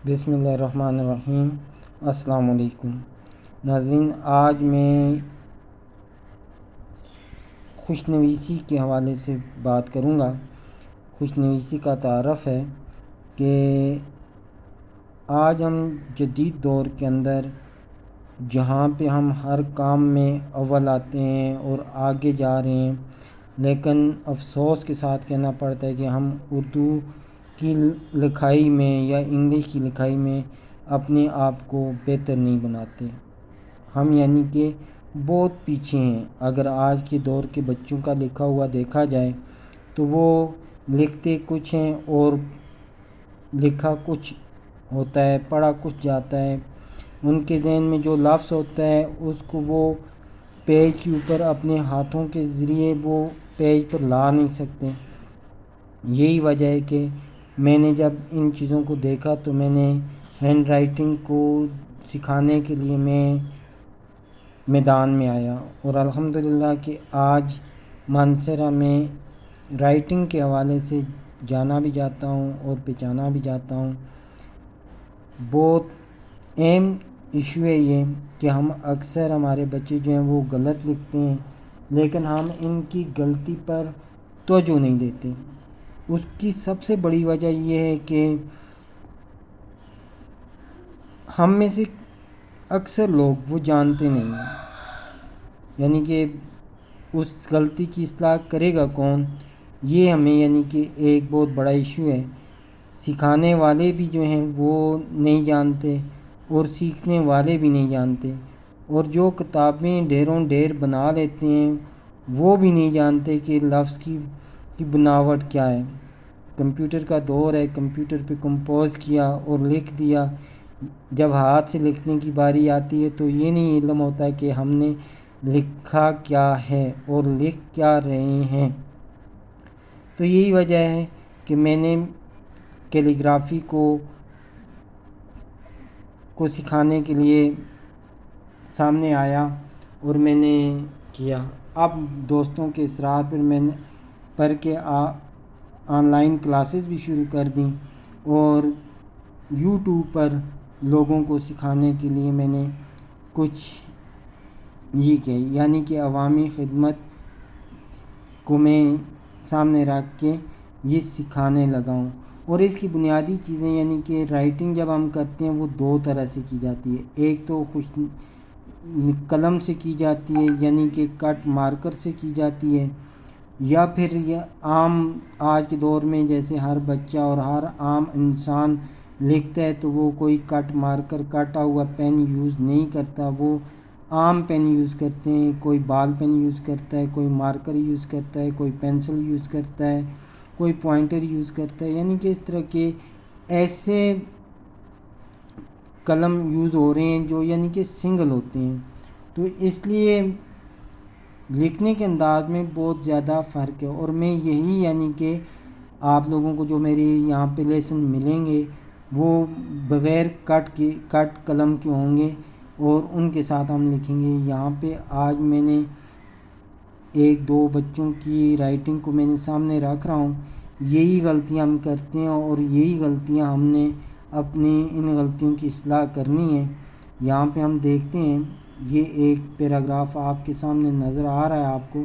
بسم اللہ الرحمن الرحیم۔ السلام علیکم ناظرین، آج میں خوش نویسی کے حوالے سے بات کروں گا۔ خوش نویسی کا تعارف ہے کہ آج ہم جدید دور کے اندر جہاں پہ ہم ہر کام میں اول آتے ہیں اور آگے جا رہے ہیں، لیکن افسوس کے ساتھ کہنا پڑتا ہے کہ ہم اردو کی لکھائی میں یا انگلش کی لکھائی میں اپنے آپ کو بہتر نہیں بناتے۔ ہم یعنی کہ بہت پیچھے ہیں۔ اگر آج کے دور کے بچوں کا لکھا ہوا دیکھا جائے تو وہ لکھتے کچھ ہیں اور لکھا کچھ ہوتا ہے، پڑھا کچھ جاتا ہے۔ ان کے ذہن میں جو لفظ ہوتا ہے اس کو وہ پیج کے اوپر اپنے ہاتھوں کے ذریعے وہ پیج پر لا نہیں سکتے۔ یہی وجہ ہے کہ میں نے جب ان چیزوں کو دیکھا تو میں نے ہینڈ رائٹنگ کو سکھانے کے لیے میں میدان میں آیا، اور الحمدللہ کہ آج مانسہرہ میں رائٹنگ کے حوالے سے جانا بھی جاتا ہوں اور پہچانا بھی جاتا ہوں۔ بہت اہم ایشو ہے یہ کہ ہم اکثر ہمارے بچے جو ہیں وہ غلط لکھتے ہیں، لیکن ہم ان کی غلطی پر توجہ نہیں دیتے۔ اس کی سب سے بڑی وجہ یہ ہے کہ ہم میں سے اکثر لوگ وہ جانتے نہیں ہیں، یعنی کہ اس غلطی کی اصلاح کرے گا کون، یہ ہمیں یعنی کہ ایک بہت بڑا ایشو ہے۔ سکھانے والے بھی جو ہیں وہ نہیں جانتے اور سیکھنے والے بھی نہیں جانتے، اور جو کتابیں ڈھیروں ڈھیر بنا لیتے ہیں وہ بھی نہیں جانتے کہ لفظ کی بناوٹ کیا ہے۔ کمپیوٹر کا دور ہے، کمپیوٹر پہ کمپوز کیا اور لکھ دیا۔ جب ہاتھ سے لکھنے کی باری آتی ہے تو یہ نہیں علم ہوتا ہے کہ ہم نے لکھا کیا ہے اور لکھ کیا رہے ہیں۔ تو یہی وجہ ہے کہ میں نے کیلیگرافی کو سکھانے کے لیے سامنے آیا اور میں نے کیا۔ اب دوستوں کے اصرار پر میں نے پڑھ کے آن لائن کلاسز بھی شروع کر دیں، اور یوٹیوب پر لوگوں کو سکھانے کے لیے میں نے کچھ یہ کیا، یعنی کہ عوامی خدمت کو میں سامنے رکھ کے یہ سکھانے لگا ہوں۔ اور اس کی بنیادی چیزیں یعنی کہ رائٹنگ جب ہم کرتے ہیں وہ دو طرح سے کی جاتی ہے۔ ایک تو قلم سے کی جاتی ہے، یعنی کہ کٹ مارکر سے کی جاتی ہے، یا پھر یہ عام آج کے دور میں جیسے ہر بچہ اور ہر عام انسان لکھتا ہے تو وہ کوئی کٹ مارکر کٹا ہوا پین یوز نہیں کرتا، وہ عام پین یوز کرتے ہیں۔ کوئی بال پین یوز کرتا ہے، کوئی مارکر یوز کرتا ہے، کوئی پینسل یوز کرتا ہے، کوئی پوائنٹر یوز کرتا ہے، یعنی کہ اس طرح کے ایسے قلم یوز ہو رہے ہیں جو یعنی کہ سنگل ہوتے ہیں۔ تو اس لیے لکھنے کے انداز میں بہت زیادہ فرق ہے، اور میں یہی یعنی کہ آپ لوگوں کو جو میری یہاں پہ لیسن ملیں گے وہ بغیر کٹ قلم کے ہوں گے، اور ان کے ساتھ ہم لکھیں گے۔ یہاں پہ آج میں نے ایک دو بچوں کی رائٹنگ کو میں نے سامنے رکھ رہا ہوں۔ یہی غلطیاں ہم کرتے ہیں، اور یہی غلطیاں ہم نے اپنی ان غلطیوں کی اصلاح کرنی ہے۔ یہاں پہ ہم دیکھتے ہیں، یہ ایک پیراگراف آپ کے سامنے نظر آ رہا ہے آپ کو،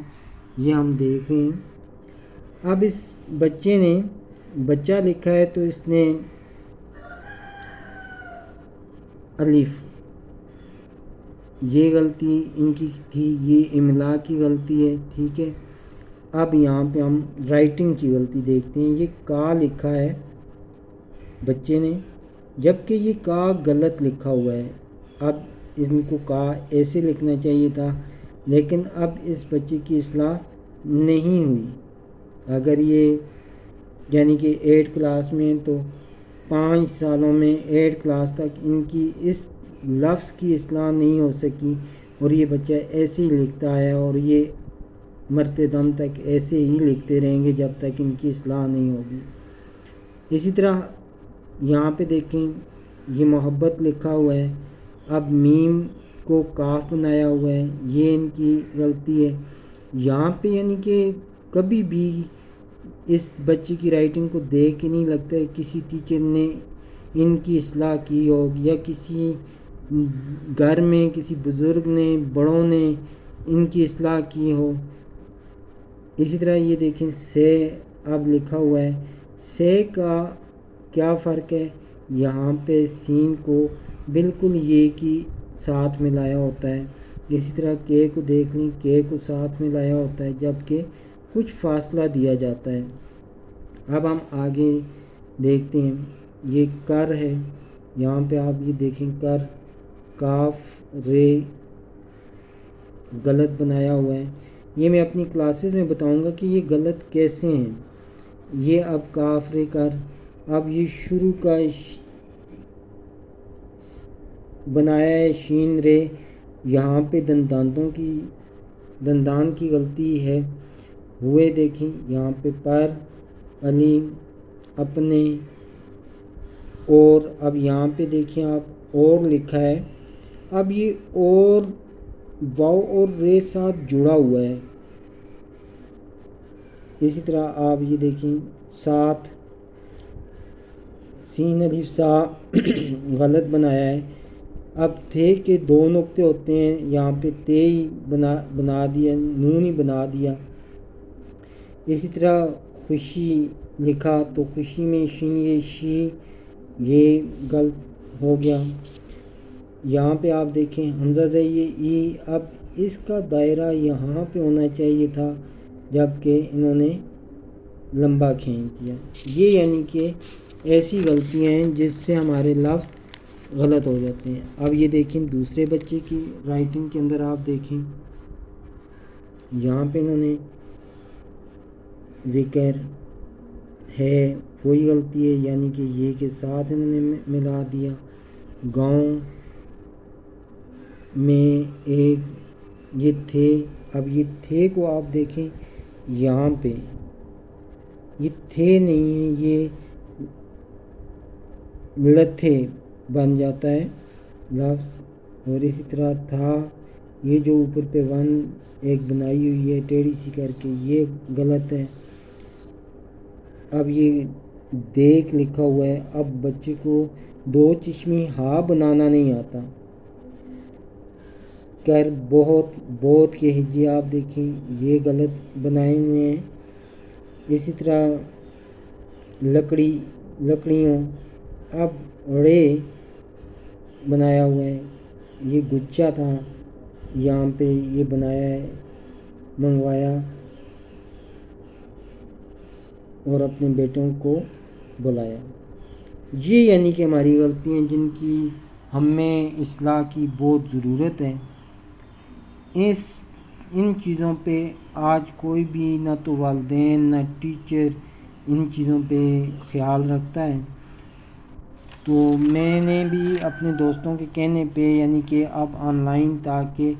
یہ ہم دیکھ رہے ہیں۔ اب اس بچہ لکھا ہے تو اس نے الف، یہ غلطی ان کی تھی، یہ املا کی غلطی ہے، ٹھیک ہے۔ اب یہاں پہ ہم رائٹنگ کی غلطی دیکھتے ہیں۔ یہ کا لکھا ہے بچے نے، جبکہ یہ کا غلط لکھا ہوا ہے۔ اب ان کو کا ایسے لکھنا چاہیے تھا، لیکن اب اس بچے کی اصلاح نہیں ہوئی۔ اگر یہ یعنی کہ 8 کلاس میں تو 5 سالوں میں 8 کلاس تک ان کی اس لفظ کی اصلاح نہیں ہو سکی، اور یہ بچہ ایسے ہی لکھتا ہے، اور یہ مرتے دم تک ایسے ہی لکھتے رہیں گے جب تک ان کی اصلاح نہیں ہوگی۔ اسی طرح یہاں پہ دیکھیں، یہ محبت لکھا ہوا ہے، اب میم کو کاف بنایا ہوا ہے، یہ ان کی غلطی ہے۔ یہاں پہ یعنی کہ کبھی بھی اس بچے کی رائٹنگ کو دیکھ کے نہیں لگتا ہے کسی ٹیچر نے ان کی اصلاح کی ہو، یا کسی گھر میں کسی بزرگ نے، بڑوں نے ان کی اصلاح کی ہو۔ اسی طرح یہ دیکھیں سے اب لکھا ہوا ہے، سے کا کیا فرق ہے؟ یہاں پہ سین کو بالکل یہ کی ساتھ میں لایا ہوتا ہے۔ اسی طرح کے کو دیکھ لیں، کے کو ساتھ میں لایا ہوتا ہے، جبکہ کچھ فاصلہ دیا جاتا ہے۔ اب ہم آگے دیکھتے ہیں، یہ کر ہے، یہاں پہ آپ یہ دیکھیں کر، کاف رے غلط بنایا ہوا ہے۔ یہ میں اپنی کلاسز میں بتاؤں گا کہ یہ غلط کیسے ہیں۔ یہ اب کاف رے کر، اب یہ شروع کا بنایا ہے شین رے، یہاں پہ دندان کی غلطی ہے۔ ہوئے دیکھیں یہاں پہ پر، علی، اپنے، اور اب یہاں پہ دیکھیں آپ اور لکھا ہے، اب یہ اور واو اور رے ساتھ جڑا ہوا ہے۔ اسی طرح آپ یہ دیکھیں ساتھ، سین الف سا غلط بنایا ہے۔ اب تھے کے دو نقطے ہوتے ہیں، یہاں پہ تے ہی بنا دیا، نون ہی بنا دیا۔ اسی طرح خوشی لکھا تو خوشی میں شین یہ شی، یہ غلط ہو گیا۔ یہاں پہ آپ دیکھیں حمزہ یہ ای، اب اس کا دائرہ یہاں پہ ہونا چاہیے تھا، جبکہ انہوں نے لمبا کھینچ دیا۔ یہ یعنی کہ ایسی غلطیاں ہیں جس سے ہمارے لفظ غلط ہو جاتے ہیں۔ اب یہ دیکھیں دوسرے بچے کی رائٹنگ کے اندر آپ دیکھیں، یہاں پہ انہوں نے ذکر ہے، کوئی غلطی ہے، یعنی کہ یہ کے ساتھ انہوں نے ملا دیا۔ گاؤں میں ایک، یہ تھے، اب یہ تھے کو آپ دیکھیں یہاں پہ یہ تھے نہیں ہے، یہ لتھے بن جاتا ہے لفظ۔ اور اسی طرح تھا، یہ جو اوپر پہ ون ایک بنائی ہوئی ہے ٹیڑھی سی کر کے، یہ غلط ہے۔ اب یہ دیکھ لکھا ہوا ہے، اب بچے کو دو چشمی ہاں بنانا نہیں آتا۔ کر بہت کے ہجے آپ دیکھیں یہ غلط بنائے ہوئے ہیں۔ اسی طرح لکڑیوں، اب رے بنایا ہوا ہے، یہ گچا تھا، یہاں پہ یہ بنایا ہے، منگوایا اور اپنے بیٹوں کو بلایا۔ یہ یعنی کہ ہماری غلطیاں جن کی ہمیں اصلاح کی بہت ضرورت ہے۔ ان چیزوں پہ آج کوئی بھی نہ تو والدین نہ ٹیچر ان چیزوں پہ خیال رکھتا ہے۔ تو میں نے بھی اپنے دوستوں کے کہنے پہ یعنی کہ اب آن لائن تاکہ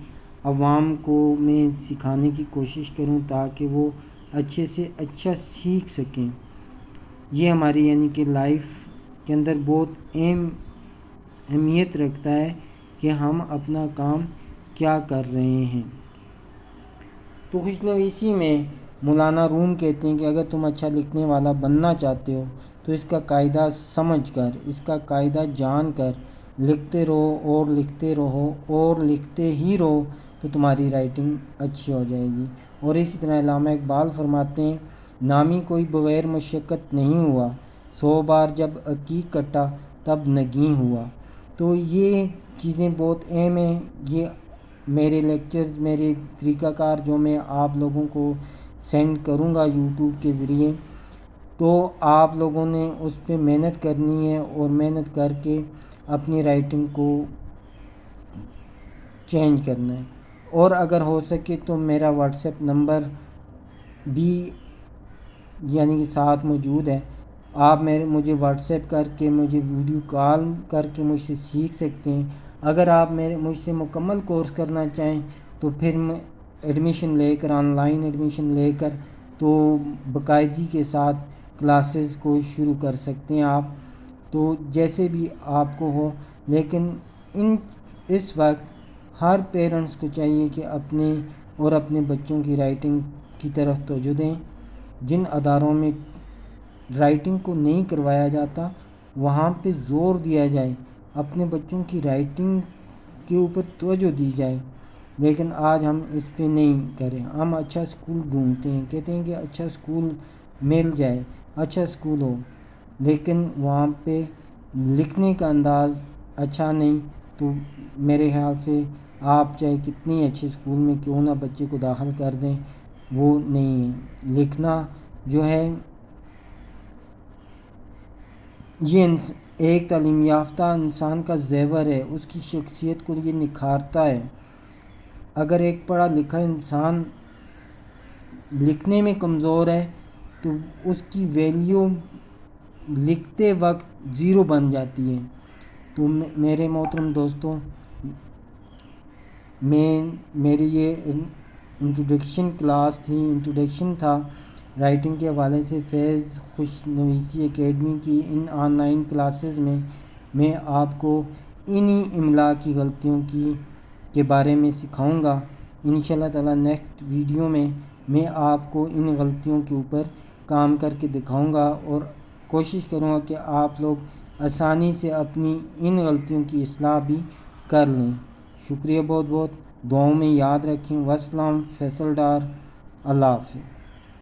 عوام کو میں سکھانے کی کوشش کروں تاکہ وہ اچھے سے اچھا سیکھ سکیں۔ یہ ہماری یعنی کہ لائف کے اندر بہت اہمیت رکھتا ہے کہ ہم اپنا کام کیا کر رہے ہیں۔ تو خوش نویسی میں مولانا روم کہتے ہیں کہ اگر تم اچھا لکھنے والا بننا چاہتے ہو تو اس کا قاعدہ سمجھ کر، اس کا قاعدہ جان کر لکھتے رہو اور لکھتے رہو اور لکھتے ہی رہو تو تمہاری رائٹنگ اچھی ہو جائے گی۔ اور اسی طرح علامہ اقبال فرماتے ہیں، نامی کوئی بغیر مشقت نہیں ہوا، 100 بار جب عقیق کٹا تب نگیں ہوا۔ تو یہ چیزیں بہت اہم ہیں۔ یہ میرے لیکچرز، میرے طریقہ کار جو میں آپ لوگوں کو سینڈ کروں گا یوٹیوب کے ذریعے، تو آپ لوگوں نے اس پہ محنت کرنی ہے اور محنت کر کے اپنی رائٹنگ کو چینج کرنا ہے۔ اور اگر ہو سکے تو میرا واٹس ایپ نمبر بھی یعنی کہ ساتھ موجود ہے، آپ مجھے واٹس ایپ کر کے، مجھے ویڈیو کال کر کے مجھ سے سیکھ سکتے ہیں۔ اگر آپ مجھ سے مکمل کورس کرنا چاہیں تو پھر میں ایڈمیشن لے کر، آن لائن ایڈمیشن لے کر تو باقاعدگی کے ساتھ کلاسز کو شروع کر سکتے ہیں آپ، تو جیسے بھی آپ کو ہو۔ لیکن اس وقت ہر پیرنٹس کو چاہیے کہ اپنے بچوں کی رائٹنگ کی طرف توجہ دیں۔ جن اداروں میں رائٹنگ کو نہیں کروایا جاتا وہاں پہ زور دیا جائے، اپنے بچوں کی رائٹنگ کے اوپر توجہ دی جائے، لیکن آج ہم اس پہ نہیں کریں۔ ہم اچھا اسکول ڈھونڈتے ہیں، کہتے ہیں کہ اچھا اسکول مل جائے، اچھا اسکول ہو، لیکن وہاں پہ لکھنے کا انداز اچھا نہیں، تو میرے خیال سے آپ چاہے کتنی اچھے اسکول میں کیوں نہ بچے کو داخل کر دیں، وہ نہیں ہے۔ لکھنا جو ہے یہ ایک تعلیم یافتہ انسان کا زیور ہے، اس کی شخصیت کو یہ نکھارتا ہے۔ اگر ایک پڑھا لکھا انسان لکھنے میں کمزور ہے تو اس کی ویلیو لکھتے وقت زیرو بن جاتی ہے۔ تو میرے محترم دوستوں، میری یہ انٹروڈکشن کلاس تھی، انٹروڈکشن تھا رائٹنگ کے حوالے سے فیض خوش نویسی اکیڈمی کی ان آن لائن کلاسز میں آپ کو انہی املا کی غلطیوں کے بارے میں سکھاؤں گا۔ انشاءاللہ تعالی نیکسٹ ویڈیو میں آپ کو ان غلطیوں کے اوپر کام کر کے دکھاؤں گا، اور کوشش کروں گا کہ آپ لوگ آسانی سے اپنی ان غلطیوں کی اصلاح بھی کر لیں۔ شکریہ بہت بہت، دعاؤں میں یاد رکھیں۔ والسلام، فیصل ڈار، اللہ حافظ۔